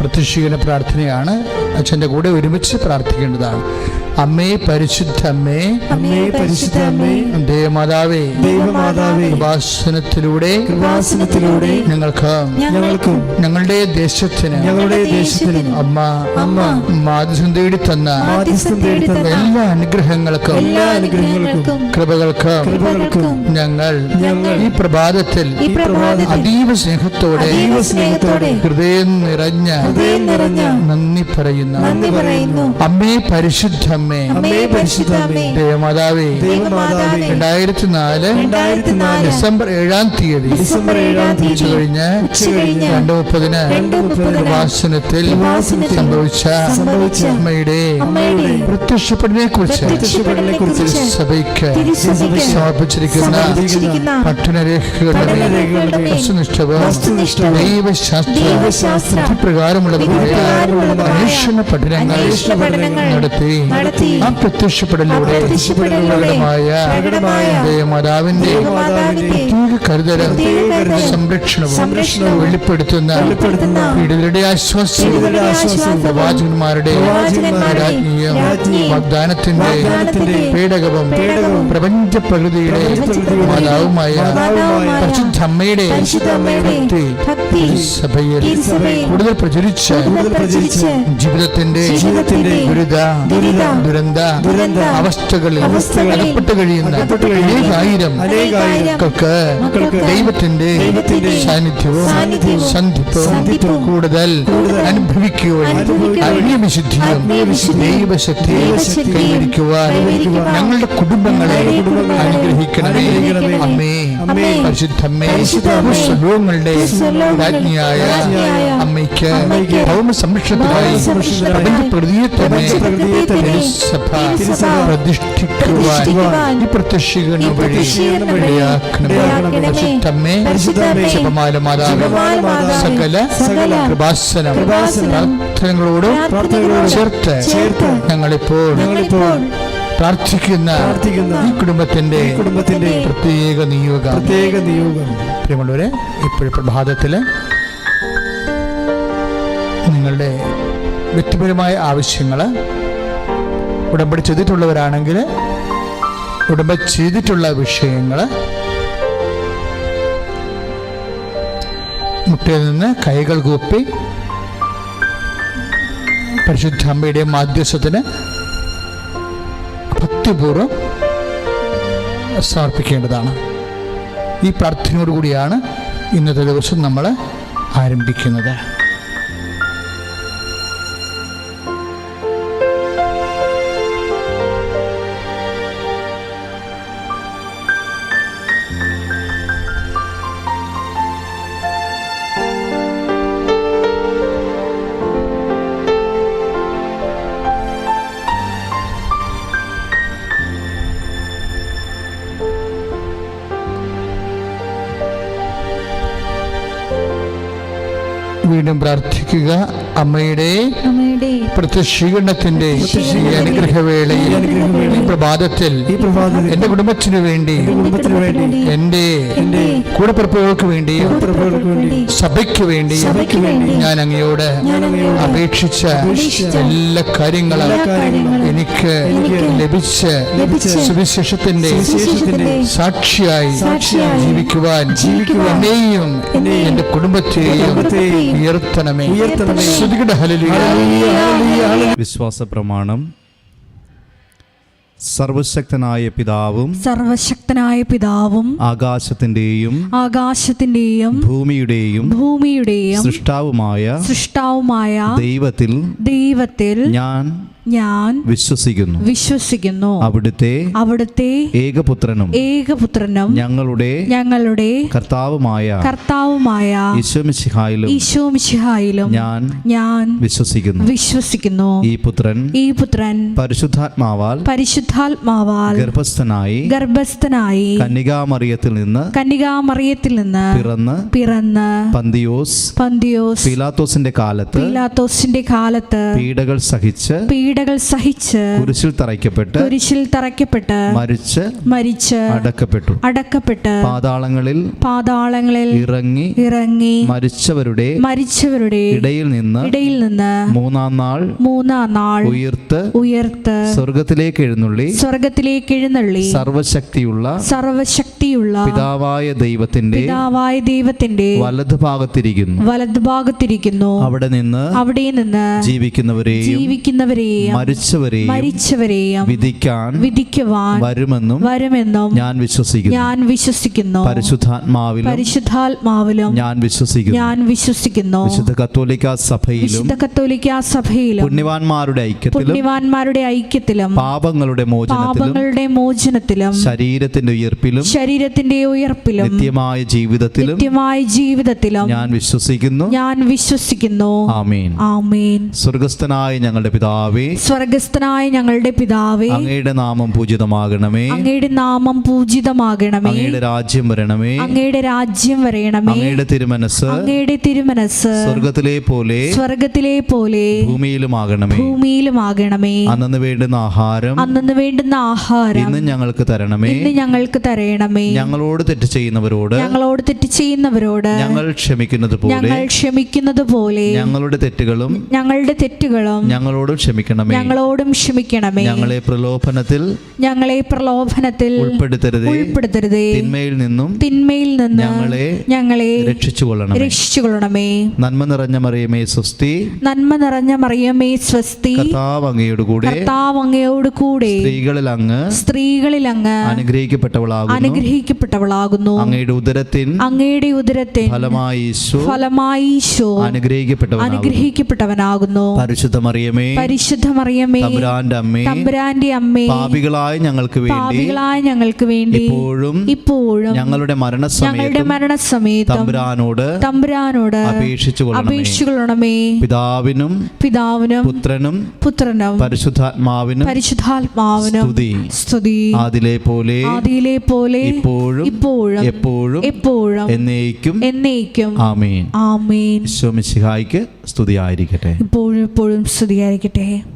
പ്രത്യക്ഷീകരണ പ്രാർത്ഥനയാണ്. അച്ഛൻ്റെ കൂടെ ഒരുമിച്ച് പ്രാർത്ഥിക്കേണ്ടതാണ്. അമ്മേ പരിശുദ്ധ അമ്മേ, അമ്മേ പരിശുദ്ധ അമ്മേ, ദേവമാതാവേ, ദൈവമാതാവേ, കൃപാസനത്തിലൂടെ ഞങ്ങൾക്കും ഞങ്ങളുടെ ദേശത്തിന് അമ്മ മാധ്യസ്ഥം തേടി തന്ന എല്ലാ അനുഗ്രഹങ്ങൾക്കും കൃപകൾക്കും ഞങ്ങൾ ഈ പ്രഭാതത്തിൽ അതീവ സ്നേഹത്തോടെ ഹൃദയം നിറഞ്ഞ നന്ദി പറയുന്നു. അമ്മേ പരിശുദ്ധ അമ്മേ, ദേവമാതാവേ, 2004 ഡിസംബർ 7-ാം തീയതി കഴിഞ്ഞ് 2:30 കൃപാസനത്തിൽ സംഭവിച്ച അമ്മയുടെ പ്രത്യക്ഷപ്പെടലിനെ കുറിച്ച് സഭയ്ക്ക് സമർപ്പിച്ചിരിക്കുന്ന പഠനരേഖകളുടെ വസ്തുനിഷ്ഠവും ദൈവശാസ്ത്ര പ്രകാരമുള്ളതുമായ അന്വേഷണ പഠനങ്ങൾ നടത്തി ആ പ്രത്യക്ഷപ്പെടലിലൂടെ ദേവമാതാവിന്റെ പ്രത്യേക കരുതലും സംരക്ഷണവും വെളിപ്പെടുത്തുന്ന പീഡിതരുടെ ആശ്വാസം പ്രവാചകന്മാരുടെ രാജ്ഞിയും വാഗ്ദാനത്തിന്റെ പേടകവും പ്രപഞ്ച പ്രകൃതിയുടെ മാതാവുമായ പരിശുദ്ധ അമ്മയുടെ സഭയിൽ കൂടുതൽ പ്രചരിച്ച് ജീവിതത്തിന്റെ ദുരന്ത അവസ്ഥകളിൽ അകപ്പെട്ട് കഴിയുന്ന അനേകായിരങ്ങൾക്ക് ദൈവത്തിന്റെ സാന്നിധ്യവും സന്ധിപ്പവും കൂടുതൽ അനുഭവിക്കുവാൻ ആത്മീയവിശുദ്ധിയും ദൈവശക്തിയും കൈവരിക്കുവാൻ ഞങ്ങളുടെ കുടുംബങ്ങളെ അനുഗ്രഹിക്കണമേ. അമ്മേ പരിശുദ്ധമ്മേ, സ്വലോകങ്ങളുടെ രാജ്ഞിയായ അമ്മയ്ക്ക് ഭൗമ സംരക്ഷണത്തിനായി പ്രകൃതിയെ തന്നെ സഭ പ്രതിഷ്ഠിക്കുവാൻ ഈ പ്രത്യക്ഷീകരണ വഴി പരിശുദ്ധമ്മേ, ജപമാല മാതാവേ, സകല കൃപാസനം പ്രാർത്ഥനകളോട് ചേർത്ത് ഞങ്ങളിപ്പോൾ പ്രാർത്ഥിക്കുന്ന ഈ കുടുംബത്തിന്റെ പ്രത്യേക നിയോഗം. പ്രിയമുള്ളവരെ, ഇപ്പോഴും പ്രഭാതത്തില് നിങ്ങളുടെ വ്യക്തിപരമായ ആവശ്യങ്ങള് ഉടമ്പടി ചെയ്തിട്ടുള്ളവരാണെങ്കിൽ ഉടമ്പടി ചെയ്തിട്ടുള്ള വിഷയങ്ങൾ മുട്ടയിൽ നിന്ന് കൈകൾ കൂപ്പി പരിശുദ്ധ അമ്മയുടെ മാധ്യസ്ഥത്തിന് ഭക്തിപൂർവ്വം സമർപ്പിക്കേണ്ടതാണ്. ഈ പ്രാർത്ഥനയോടുകൂടിയാണ് ഇന്നത്തെ ദിവസം നമ്മൾ ആരംഭിക്കുന്നത്. വീണ്ടും പ്രാർത്ഥിക്കുക. അമ്മയുടെ പ്രത്യക്ഷീകരണത്തിന്റെ ഈ അനുഗ്രഹവേളയിൽ ഈ പ്രഭാതത്തിൽ എന്റെ കുടുംബത്തിനു വേണ്ടി, എന്റെ കൂടപ്പിറപ്പുകൾക്ക് വേണ്ടിയും സഭയ്ക്ക് വേണ്ടിയും ഞാൻ അങ്ങയോട് അപേക്ഷിച്ച എല്ലാ കാര്യങ്ങളും എനിക്ക് ലഭിച്ച് സുവിശേഷത്തിന്റെ സാക്ഷിയായി ജീവിക്കുവാൻ എന്നെയും എന്റെ കുടുംബത്തെയും ഉയർത്തണമേ. വിശ്വാസ പ്രമാണം. സർവശക്തനായ പിതാവും ആകാശത്തിന്റെയും ഭൂമിയുടെയും സൃഷ്ടാവുമായ ദൈവത്തിൽ ഞാൻ വിശ്വസിക്കുന്നു. അവിടുത്തെ ഏകപുത്രനും ഞങ്ങളുടെ കർത്താവുമായ ഈശോമിശിഹായിലും ഞാൻ വിശ്വസിക്കുന്നു. ഈ പുത്രൻ പരിശുദ്ധാത്മാവാൽ ഗർഭസ്ഥനായി കന്യകാമറിയത്തിൽ നിന്ന് പിറന്ന് പന്തിയോസ് പീലാത്തോസിന്റെ കാലത്ത് പീഡകൾ സഹിച്ച് പീഡകൾ സഹിച്ച് കുരിശിൽ തറയ്ക്കപ്പെട്ട് മരിച്ച് അടക്കപ്പെട്ട് പാതാളങ്ങളിൽ ഇറങ്ങി മരിച്ചവരുടെ ഇടയിൽ നിന്ന് മൂന്നാം നാൾ ഉയർത്ത് സ്വർഗത്തിലേക്ക് എഴുന്നള്ളി സർവശക്തിയുള്ള പിതാവായ ദൈവത്തിന്റെ വലതുഭാഗത്തിരിക്കുന്നു. അവിടെ നിന്ന് ജീവിക്കുന്നവരെയും മരിച്ചവരെയും വിധിക്കുവാൻ വരുമെന്നും ഞാൻ വിശ്വസിക്കുന്നു. പരിശുദ്ധാത്മാവിലും ഞാൻ വിശ്വസിക്കുന്നു. വിശുദ്ധ കത്തോലിക്കാ സഭയിലും പുണ്യവാന്മാരുടെ ഐക്യത്തിലും പാപങ്ങളുടെ മോചനത്തിലും ശരീരത്തിന്റെ ഉയർപ്പിലും നിത്യമായ ജീവിതത്തിലും ഞാൻ വിശ്വസിക്കുന്നു. ആമേൻ. സ്വർഗ്ഗസ്ഥനായ ഞങ്ങളുടെ പിതാവേ, അങ്ങയുടെ നാമം പൂജിതമാകണമേ. അങ്ങയുടെ രാജ്യം വരണമേ. അങ്ങയുടെ തിരുമനസ് സ്വർഗ്ഗത്തിലെ പോലെ ഭൂമിയിലുമാകണമേ. അന്നു വേണ്ടുന്ന ആഹാരം ഇന്ന് ഞങ്ങൾക്ക് തരണമേ. ഞങ്ങളോട് തെറ്റ് ചെയ്യുന്നവരോട് ഞങ്ങൾ ക്ഷമിക്കുന്നത് പോലെ ഞങ്ങളുടെ തെറ്റുകളും ഞങ്ങളോടും ക്ഷമിക്കണമേ. ഞങ്ങളെ പ്രലോഭനത്തിൽ ഉൾപ്പെടുത്തരുതേ. തിന്മയിൽ നിന്നും ഞങ്ങളെ രക്ഷിച്ചുകൊള്ളണമേ. നന്മ നിറഞ്ഞ മറിയമേ സ്വസ്തി. കർത്താവ് അങ്ങയോട് കൂടെ സ്ത്രീകളിൽ അങ്ങ് അനുഗ്രഹിക്കപ്പെട്ടവളാകുന്നു. അങ്ങയുടെ ഉദരത്തിൻ ഫലമായി ഈശോ അനുഗ്രഹിക്കപ്പെട്ടവനാകുന്നു. പരിശുദ്ധ മറിയമേ തമ്പുരാന്റെ അമ്മേ, പാപികളായ ഞങ്ങൾക്ക് വേണ്ടി ഇപ്പോഴും ഞങ്ങളുടെ മരണസമയത്ത് തമ്പുരാനോട് അപേക്ഷിച്ചുകൊള്ളണമേ. പിതാവിനും പുത്രനും പരിശുദ്ധാത്മാവിനും സ്തുതി. ആദിയിലെ പോലെ ഇപ്പോഴും എന്നേക്കും. ആമേൻ. ഈശോ മിശിഹായ്ക്ക് സ്തുതിയായിരിക്കട്ടെ. ഇപ്പോഴും സ്തുതിയായിരിക്കട്ടെ.